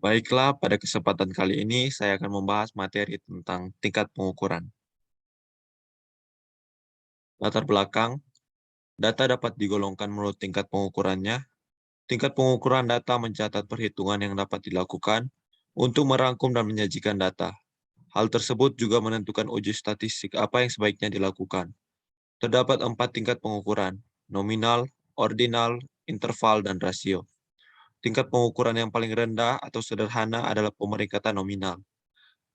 Baiklah, pada kesempatan kali ini saya akan membahas materi tentang tingkat pengukuran. Latar belakang, data dapat digolongkan menurut tingkat pengukurannya. Tingkat pengukuran data mencatat perhitungan yang dapat dilakukan untuk merangkum dan menyajikan data. Hal tersebut juga menentukan uji statistik apa yang sebaiknya dilakukan. Terdapat 4 tingkat pengukuran, nominal, ordinal, interval, dan rasio. Tingkat pengukuran yang paling rendah atau sederhana adalah pemeringkatan nominal.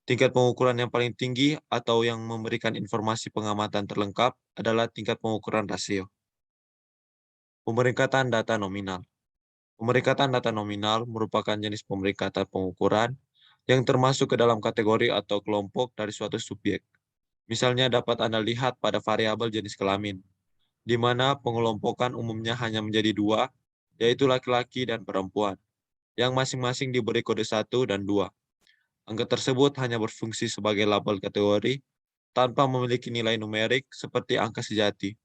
Tingkat pengukuran yang paling tinggi atau yang memberikan informasi pengamatan terlengkap adalah tingkat pengukuran rasio. Pemeringkatan data nominal. Pemeringkatan data nominal merupakan jenis pemeringkatan pengukuran yang termasuk ke dalam kategori atau kelompok dari suatu subjek. Misalnya dapat Anda lihat pada variabel jenis kelamin, di mana pengelompokan umumnya hanya menjadi dua, yaitu laki-laki dan perempuan, yang masing-masing diberi kode 1 dan 2. Angka tersebut hanya berfungsi sebagai label kategori tanpa memiliki nilai numerik seperti angka sejati.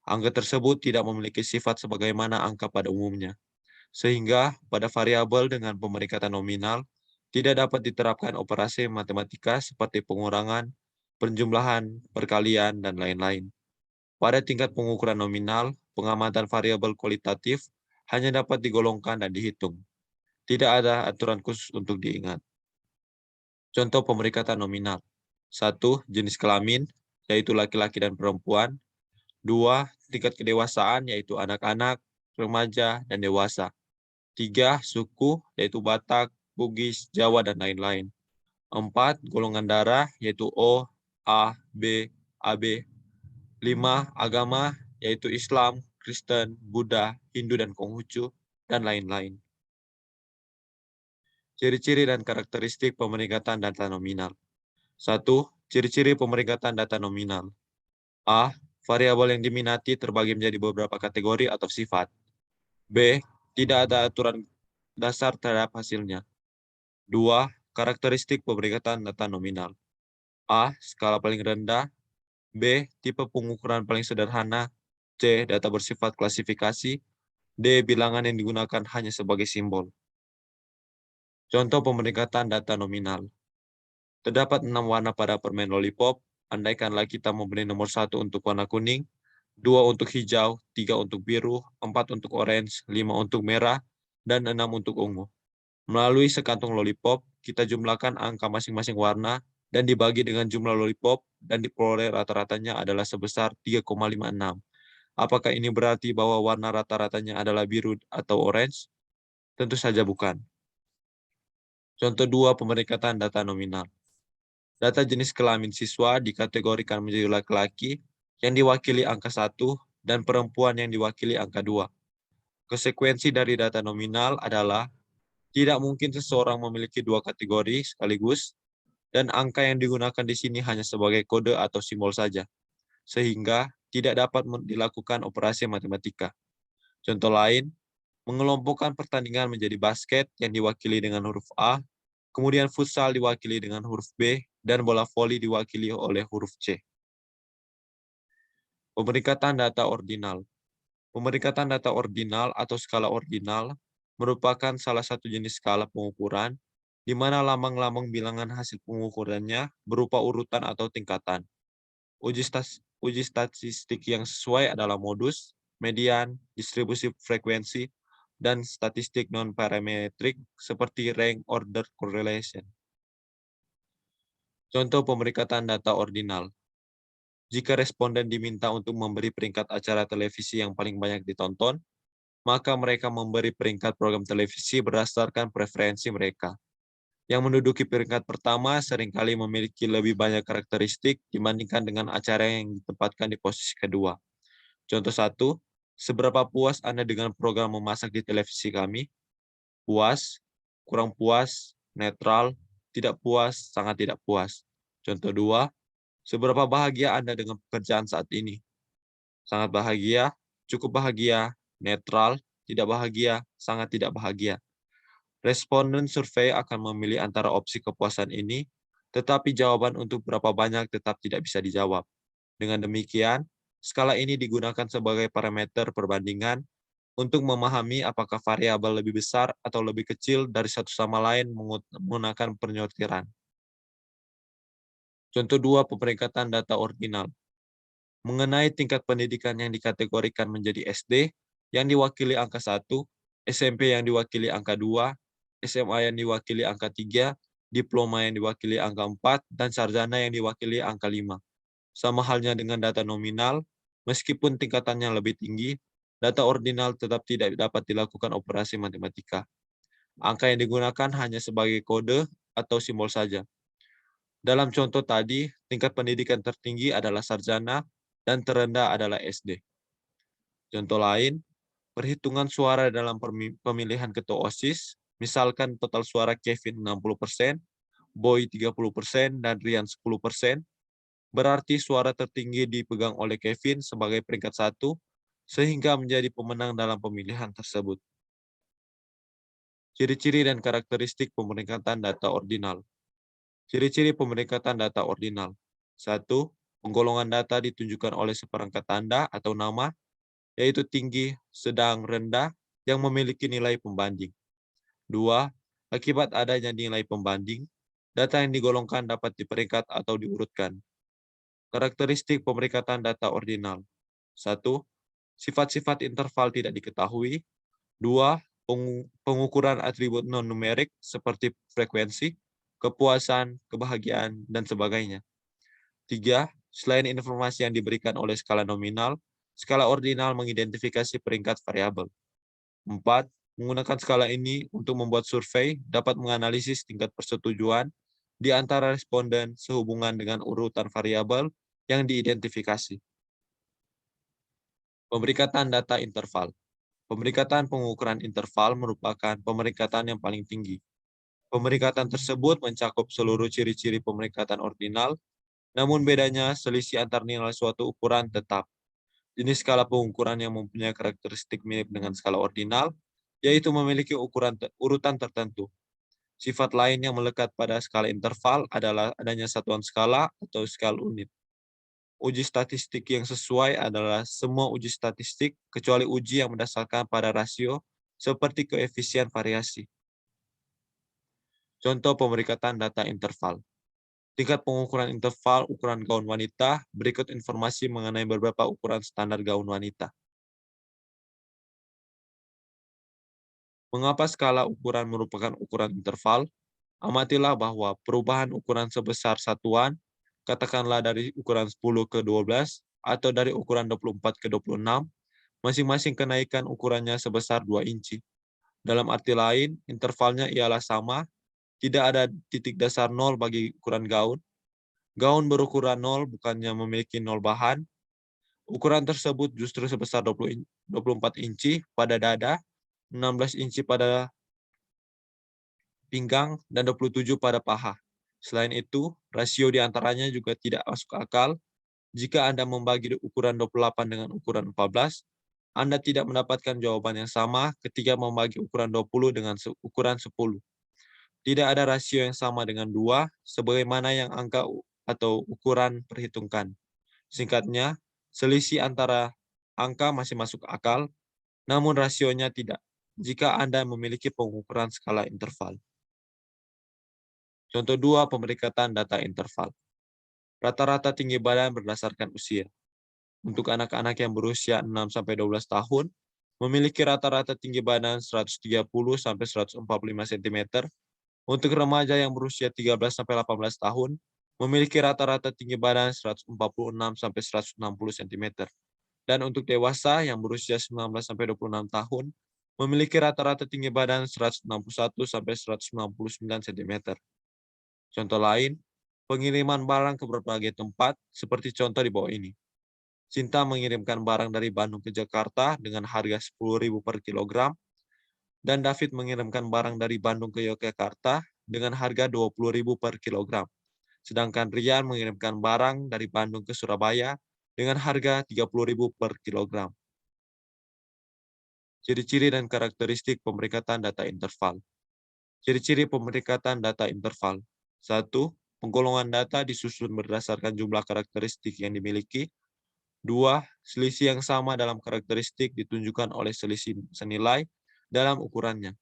Angka tersebut tidak memiliki sifat sebagaimana angka pada umumnya, sehingga pada variabel dengan pemeringkatan nominal tidak dapat diterapkan operasi matematika seperti pengurangan, penjumlahan, perkalian, dan lain-lain. Pada tingkat pengukuran nominal, pengamatan variabel kualitatif hanya dapat digolongkan dan dihitung. Tidak ada aturan khusus untuk diingat. Contoh pemeringkatan nominal. 1. Jenis kelamin, yaitu laki-laki dan perempuan. 2. Tingkat kedewasaan, yaitu anak-anak, remaja, dan dewasa. 3. Suku, yaitu Batak, Bugis, Jawa, dan lain-lain. 4. Golongan darah, yaitu O, A, B, AB. 5. Agama, yaitu Islam, Kristen, Buddha, Hindu, dan Konghucu, dan lain-lain. Ciri-ciri dan karakteristik pemeringkatan data nominal. 1. Ciri-ciri pemeringkatan data nominal. A. Variabel yang diminati terbagi menjadi beberapa kategori atau sifat. B. Tidak ada aturan dasar terhadap hasilnya. 2. Karakteristik pemeringkatan data nominal. A. Skala paling rendah. B. Tipe pengukuran paling sederhana. C. Data bersifat klasifikasi. D. Bilangan yang digunakan hanya sebagai simbol. Contoh pemeringkatan data nominal. Terdapat 6 warna pada permen lollipop. Andaikanlah kita memberi nomor 1 untuk warna kuning, 2 untuk hijau, 3 untuk biru, 4 untuk orange, 5 untuk merah, dan 6 untuk ungu. Melalui sekantung lollipop, kita jumlahkan angka masing-masing warna dan dibagi dengan jumlah lollipop dan diperoleh rata-ratanya adalah sebesar 3,56. Apakah ini berarti bahwa warna rata-ratanya adalah biru atau orange? Tentu saja bukan. Contoh 2 pemeringkatan data nominal. Data jenis kelamin siswa dikategorikan menjadi laki-laki yang diwakili angka 1 dan perempuan yang diwakili angka 2. Konsekuensi dari data nominal adalah tidak mungkin seseorang memiliki dua kategori sekaligus, dan angka yang digunakan di sini hanya sebagai kode atau simbol saja, sehingga tidak dapat dilakukan operasi matematika. Contoh lain, mengelompokkan pertandingan menjadi basket yang diwakili dengan huruf A, kemudian futsal diwakili dengan huruf B, dan bola voli diwakili oleh huruf C. Pemeringkatan data ordinal. Pemeringkatan data ordinal atau skala ordinal merupakan salah satu jenis skala pengukuran di mana lambang-lambang bilangan hasil pengukurannya berupa urutan atau tingkatan. Uji statistik yang sesuai adalah modus, median, distribusi frekuensi, dan statistik non-parametrik seperti rank order correlation. Contoh pemeringkatan data ordinal. Jika responden diminta untuk memberi peringkat acara televisi yang paling banyak ditonton, maka mereka memberi peringkat program televisi berdasarkan preferensi mereka. Yang menduduki peringkat pertama seringkali memiliki lebih banyak karakteristik dibandingkan dengan acara yang ditempatkan di posisi kedua. Contoh 1, seberapa puas Anda dengan program memasak di televisi kami? Puas, kurang puas, netral, tidak puas, sangat tidak puas. Contoh 2, seberapa bahagia Anda dengan pekerjaan saat ini? Sangat bahagia, cukup bahagia, netral, tidak bahagia, sangat tidak bahagia. Responden survei akan memilih antara opsi kepuasan ini, tetapi jawaban untuk berapa banyak tetap tidak bisa dijawab. Dengan demikian, skala ini digunakan sebagai parameter perbandingan untuk memahami apakah variabel lebih besar atau lebih kecil dari satu sama lain menggunakan penyortiran. Contoh 2 pemeringkatan data ordinal. Mengenai tingkat pendidikan yang dikategorikan menjadi SD yang diwakili angka 1, SMP yang diwakili angka 2, SMA yang diwakili angka 3, diploma yang diwakili angka 4, dan sarjana yang diwakili angka 5. Sama halnya dengan data nominal, meskipun tingkatannya lebih tinggi, data ordinal tetap tidak dapat dilakukan operasi matematika. Angka yang digunakan hanya sebagai kode atau simbol saja. Dalam contoh tadi, tingkat pendidikan tertinggi adalah sarjana dan terendah adalah SD. Contoh lain, perhitungan suara dalam pemilihan ketua OSIS, misalkan total suara Kevin 60%, Boy 30%, dan Rian 10%, berarti suara tertinggi dipegang oleh Kevin sebagai peringkat 1, sehingga menjadi pemenang dalam pemilihan tersebut. Ciri-ciri dan karakteristik pemeringkatan data ordinal. Ciri-ciri pemeringkatan data ordinal. 1. Penggolongan data ditunjukkan oleh seperangkat tanda atau nama, yaitu tinggi, sedang, rendah, yang memiliki nilai pembanding. 2. Akibat adanya nilai pembanding, data yang digolongkan dapat diperingkat atau diurutkan. Karakteristik pemeringkatan data ordinal. 1. Sifat-sifat interval tidak diketahui. 2. Pengukuran atribut non-numerik seperti frekuensi, kepuasan, kebahagiaan, dan sebagainya. 3. Selain informasi yang diberikan oleh skala nominal, skala ordinal mengidentifikasi peringkat variabel. 4. Menggunakan skala ini untuk membuat survei dapat menganalisis tingkat persetujuan di antara responden sehubungan dengan urutan variabel yang diidentifikasi. Pemeringkatan data interval. Pemeringkatan pengukuran interval merupakan pemeringkatan yang paling tinggi. Pemeringkatan tersebut mencakup seluruh ciri-ciri pemeringkatan ordinal, namun bedanya selisih antar nilai suatu ukuran tetap. Jenis skala pengukuran yang mempunyai karakteristik mirip dengan skala ordinal, yaitu memiliki urutan tertentu. Sifat lain yang melekat pada skala interval adalah adanya satuan skala atau skala unit. Uji statistik yang sesuai adalah semua uji statistik kecuali uji yang berdasarkan pada rasio seperti koefisien variasi. Contoh pemeringkatan data interval. Tingkat pengukuran interval ukuran gaun wanita, berikut informasi mengenai beberapa ukuran standar gaun wanita. Mengapa skala ukuran merupakan ukuran interval? Amatilah bahwa perubahan ukuran sebesar satuan, katakanlah dari ukuran 10 ke 12, atau dari ukuran 24 ke 26, masing-masing kenaikan ukurannya sebesar 2 inci. Dalam arti lain, intervalnya ialah sama, tidak ada titik dasar 0 bagi ukuran gaun. Gaun berukuran 0 bukannya memiliki 0 bahan. Ukuran tersebut justru sebesar 24 inci pada dada, 16 inci pada pinggang, dan 27 pada paha. Selain itu, rasio di antaranya juga tidak masuk akal. Jika Anda membagi ukuran 28 dengan ukuran 14, Anda tidak mendapatkan jawaban yang sama ketika membagi ukuran 20 dengan ukuran 10. Tidak ada rasio yang sama dengan 2, sebagaimana yang angka atau ukuran perhitungkan. Singkatnya, selisih antara angka masih masuk akal, namun rasionya tidak, jika Anda memiliki pengukuran skala interval. Contoh 2 pemeringkatan data interval. Rata-rata tinggi badan berdasarkan usia. Untuk anak-anak yang berusia 6-12 tahun, memiliki rata-rata tinggi badan 130-145 cm. Untuk remaja yang berusia 13-18 tahun, memiliki rata-rata tinggi badan 146-160 cm. Dan untuk dewasa yang berusia 19-26 tahun, memiliki rata-rata tinggi badan 161-199 cm. Contoh lain, pengiriman barang ke berbagai tempat, seperti contoh di bawah ini. Cinta mengirimkan barang dari Bandung ke Jakarta dengan harga 10.000 per kilogram, dan David mengirimkan barang dari Bandung ke Yogyakarta dengan harga 20.000 per kilogram. Sedangkan Rian mengirimkan barang dari Bandung ke Surabaya dengan harga 30.000 per kilogram. Ciri-ciri dan karakteristik pemeringkatan data interval. Ciri-ciri pemeringkatan data interval. 1. Penggolongan data disusun berdasarkan jumlah karakteristik yang dimiliki. 2. Selisih yang sama dalam karakteristik ditunjukkan oleh selisih senilai dalam ukurannya.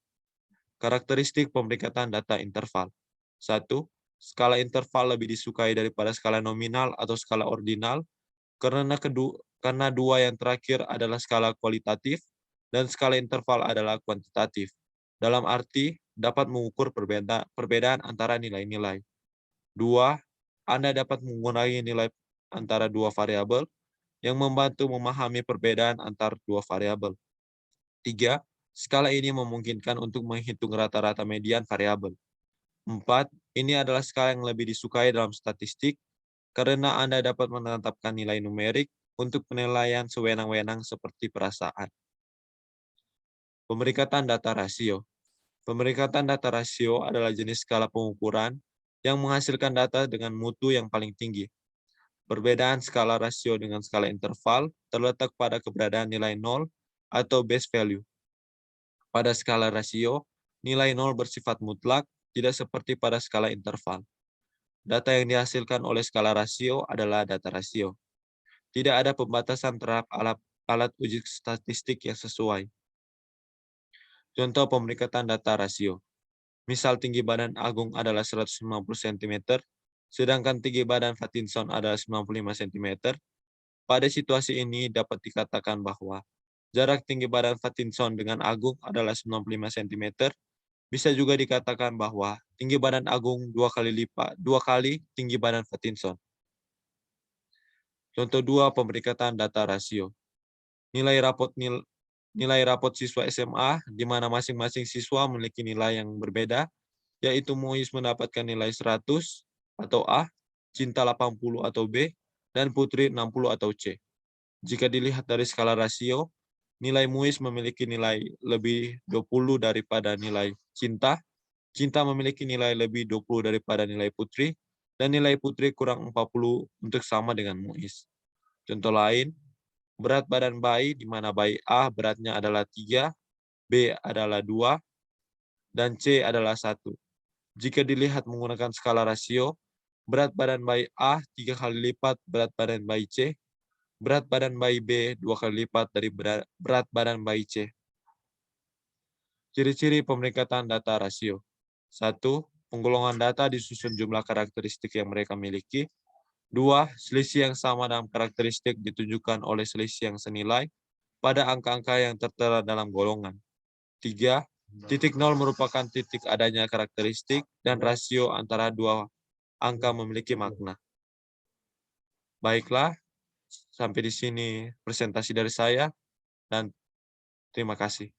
Karakteristik pemeringkatan data interval. 1. Skala interval lebih disukai daripada skala nominal atau skala ordinal karena dua yang terakhir adalah skala kualitatif dan skala interval adalah kuantitatif. Dalam arti, dapat mengukur perbedaan antara nilai-nilai. 2. Anda dapat mengurangi nilai antara dua variabel yang membantu memahami perbedaan antar dua variabel. 3. Skala ini memungkinkan untuk menghitung rata-rata median variabel. 4. Ini adalah skala yang lebih disukai dalam statistik karena Anda dapat menetapkan nilai numerik untuk penilaian sewenang-wenang seperti perasaan. Pemeringkatan data rasio. Pemeringkatan data rasio adalah jenis skala pengukuran yang menghasilkan data dengan mutu yang paling tinggi. Perbedaan skala rasio dengan skala interval terletak pada keberadaan nilai 0 atau base value. Pada skala rasio, nilai 0 bersifat mutlak, tidak seperti pada skala interval. Data yang dihasilkan oleh skala rasio adalah data rasio. Tidak ada pembatasan terhadap alat uji statistik yang sesuai. Contoh pemeringkatan data rasio. Misal tinggi badan Agung adalah 150 cm, sedangkan tinggi badan Fatinson adalah 95 cm. Pada situasi ini dapat dikatakan bahwa jarak tinggi badan Fatinson dengan Agung adalah 95 cm. Bisa juga dikatakan bahwa tinggi badan Agung dua kali tinggi badan Fatinson. Contoh 2 pemeringkatan data rasio. Nilai rapot siswa SMA di mana masing-masing siswa memiliki nilai yang berbeda, yaitu Muiz mendapatkan nilai 100 atau A, Cinta 80 atau B, dan Putri 60 atau C. Jika dilihat dari skala rasio, nilai Muiz memiliki nilai lebih 20 daripada nilai Cinta, Cinta memiliki nilai lebih 20 daripada nilai Putri, dan nilai Putri kurang 40 untuk sama dengan Muiz. Contoh lain, berat badan bayi di mana bayi A beratnya adalah 3, B adalah 2, dan C adalah 1. Jika dilihat menggunakan skala rasio, berat badan bayi A 3 kali lipat berat badan bayi C, berat badan bayi B 2 kali lipat dari berat badan bayi C. Ciri-ciri pemeringkatan data rasio. 1. Penggolongan data disusun jumlah karakteristik yang mereka miliki. 2. Selisih yang sama dalam karakteristik ditunjukkan oleh selisih yang senilai pada angka-angka yang tertera dalam golongan. 3. Titik nol merupakan titik adanya karakteristik dan rasio antara dua angka memiliki makna. Baiklah, sampai di sini presentasi dari saya dan terima kasih.